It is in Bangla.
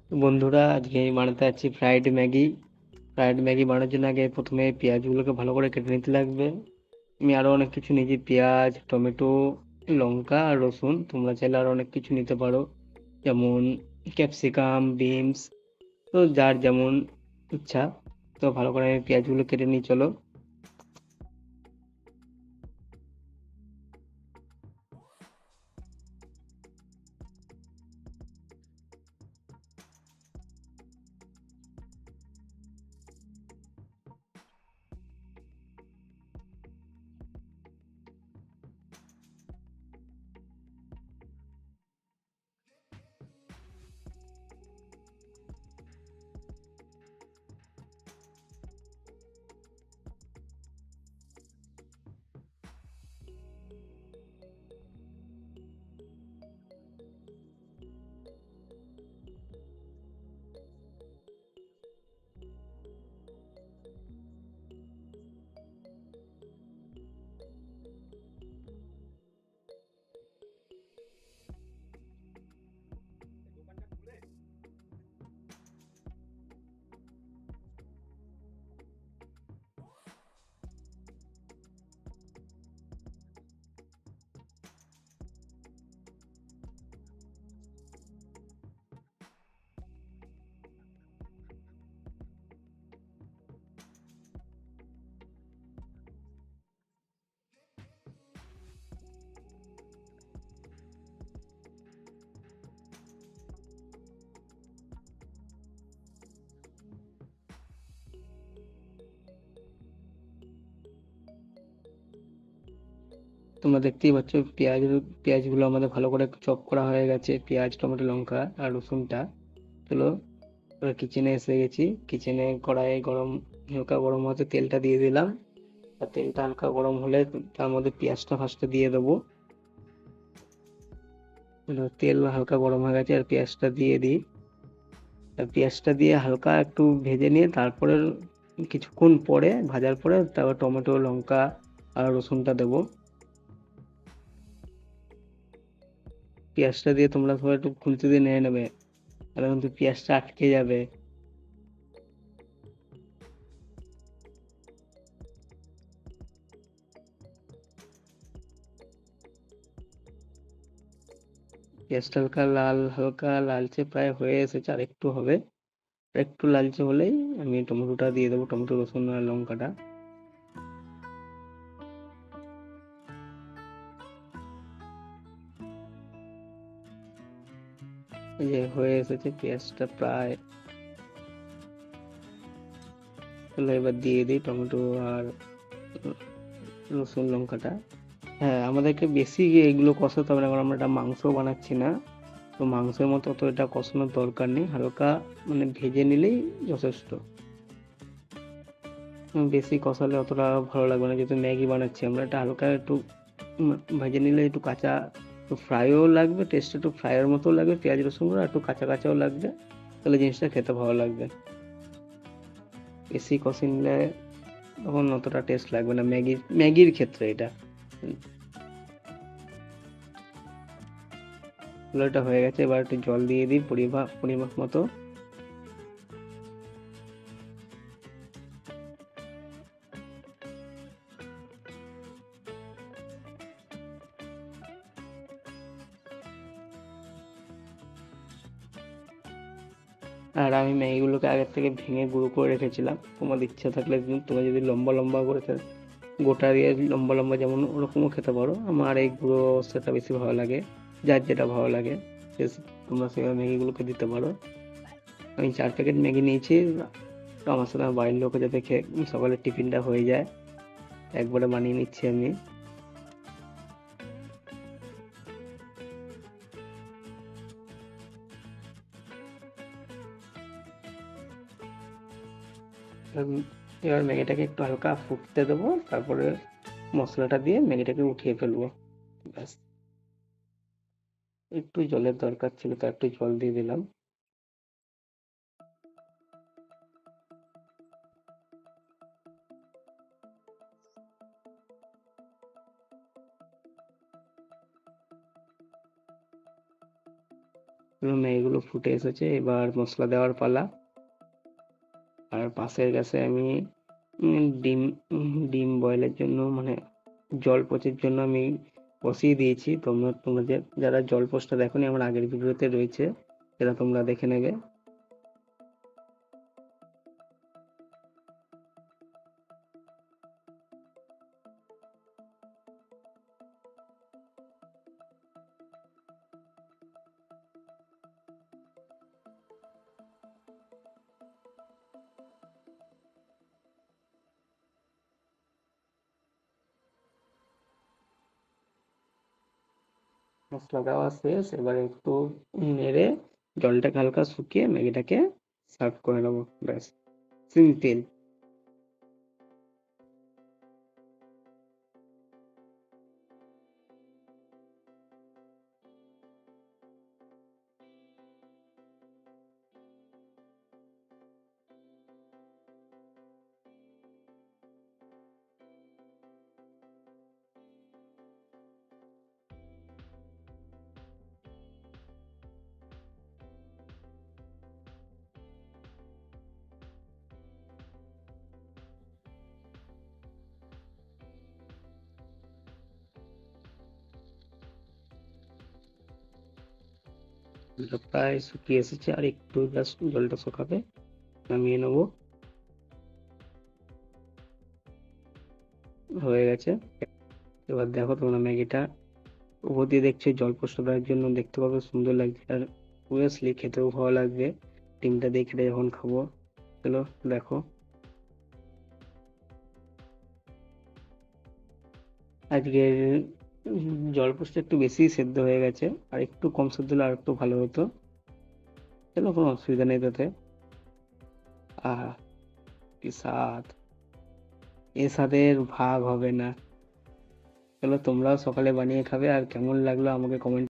তো বন্ধুরা, আজকে আমি বানাতে যাচ্ছি ফ্রাইড ম্যাগি। ফ্রাইড ম্যাগি বানানোর জন্য আগে প্রথমে পেঁয়াজগুলোকে ভালো করে কেটে নিতে লাগবে। আমি আরও অনেক কিছু নিয়েছি, পেঁয়াজ, টমেটো, লঙ্কা আর রসুন। তোমরা চাইলে আরও অনেক কিছু নিতে পারো, যেমন ক্যাপসিকাম, বিনস। তো যার যেমন ইচ্ছা। তো ভালো করে আমি পেঁয়াজগুলো কেটে নিই, চলো। তোমরা দেখতেই পাচ্ছ পেঁয়াজগুলো আমাদের ভালো করে চপ করা হয়ে গেছে, পেঁয়াজ, টমেটো, লঙ্কা আর রসুনটা। চলো, এবার কিচেনে এসে গেছি। কিচেনে কড়াই গরম, হালকা গরম হতে তেলটা দিয়ে দিলাম। আর তেলটা হালকা গরম হলে তার মধ্যে পেঁয়াজটা ফার্স্টে দিয়ে দেবো। তেল হালকা গরম হয়ে গেছে, আর পেঁয়াজটা দিয়ে দিই। আর পেঁয়াজটা দিয়ে হালকা একটু ভেজে নিয়ে তারপরে কিছুক্ষণ পরে, ভাজার পরে তারপর টমেটো, লঙ্কা আর রসুনটা দেবো। পেঁয়াজটা দিয়ে তোমরা সবাই একটু খুন্তি দিয়ে নিয়ে নেবে, তাহলে কিন্তু পেঁয়াজটা আটকে যাবে। পেঁয়াজটা হালকা লালচে প্রায় হয়ে এসেছে, আর একটু হবে। আর একটু লালচে হলেই আমি টমেটোটা দিয়ে দেবো, টমেটো, রসুন আর লঙ্কাটা। এই যে হয়ে এসেছে পেঁয়াজটা প্রায়। তাহলে এবার দিয়ে দিই টমেটো আর রসুন, লঙ্কাটা। হ্যাঁ, আমাদেরকে বেশি এগুলো কষাতে হবে না, কারণ আমরা এটা মাংস বানাচ্ছি না। তো মাংসের মতো তো এটা কষানোর দরকার নেই, হালকা মানে ভেজে নিলেই যথেষ্ট। বেশি কষালে অতটা ভালো লাগবে না, যেহেতু ম্যাগি বানাচ্ছি আমরা। এটা হালকা একটু ভেজে নিলে একটু কাঁচা, একটু ফ্রাইও লাগবে, টেস্ট একটু ফ্রাইয়ের মতো লাগবে, পেঁয়াজ রসুনগুলো একটু কাঁচা কাঁচাও লাগবে। তাহলে জিনিসটা খেতে ভালো লাগবে। বেশি কষে নিলে তখন অতটা টেস্ট লাগবে না ম্যাগির ক্ষেত্রে এটা। এটা হয়ে গেছে, এবার একটু জল দিয়ে দিই পরিমাপ মতো। আর আমি ম্যাগিগুলোকে আগের থেকে ভেঙে গুঁড়ো করে রেখেছিলাম। তোমার ইচ্ছা থাকলে তোমরা যদি লম্বা লম্বা করে গোটা দিয়ে লম্বা লম্বা যেমন ওরকমও খেতে পারো। আমার এই গুঁড়ো সেটা বেশি ভালো লাগে, যার যেটা ভালো লাগে তোমরা সেভাবে ম্যাগিগুলোকে দিতে পারো। আমি 4 প্যাকেট ম্যাগি নিয়েছি। তো আমার সাথে আমার বাড়ির লোকে যাতে খেয়ে সকালের টিফিনটা হয়ে যায়, একবারে বানিয়ে নিচ্ছি আমি। এবার এবার ম্যাগিটাকে একটু হালকা ফুটতে দেবো, তারপরে মশলাটা দিয়ে ম্যাগিটাকে উঠিয়ে ফেলবো। ব্যাস, একটু জলের দরকার ছিল, তো একটু জল দিয়ে দিলাম। ম্যাগিগুলো ফুটে এসেছে, এবার মশলা দেওয়ার পালা। আর পাশের গ্যাসে আমি ডিম ডিম বয়েলের জন্য মানে জল পোচের জন্য আমি বসিয়ে দিয়েছি। তোমরা যারা জল পোচটা দেখোনি আমার আগের ভিডিওতে রয়েছে, সেটা তোমরা দেখে নেবে। মশলা দেওয়া শেষ, এবার একটু নেড়ে জলটাকে হালকা শুকিয়ে ম্যাগিটাকে সার্ভ করে নেবো, ব্যাস, সিম্পল। প্রায় শুকিয়ে এসেছে, আর একটু জাস্ট জলটা শুকাবে, নামিয়ে নেবো, হয়ে গেছে। এবার দেখো তোমরা ম্যাগিটা উপর দিয়ে দেখছো জল দেওয়ার জন্য দেখতে পাবে সুন্দর লাগছে, আর অবভিয়াসলি খেতেও ভালো লাগবে ডিমটা দিয়ে খেতে যখন খাবো। চলো দেখো। আজকের জলপোস্টটা একটু বেশি সেদ্ধ হয়ে গেছে, আর একটু কম সেদ্ধ হলে আর একটু ভালো হতো। চলো, কোনো অসুবিধা নেই তাতে। আহ, কি স্বাদ! এ স্বাদের ভাগ হবে না। চলো তোমরাও সকালে বানিয়ে খাবে, আর কেমন লাগলো আমাকে কমেন্ট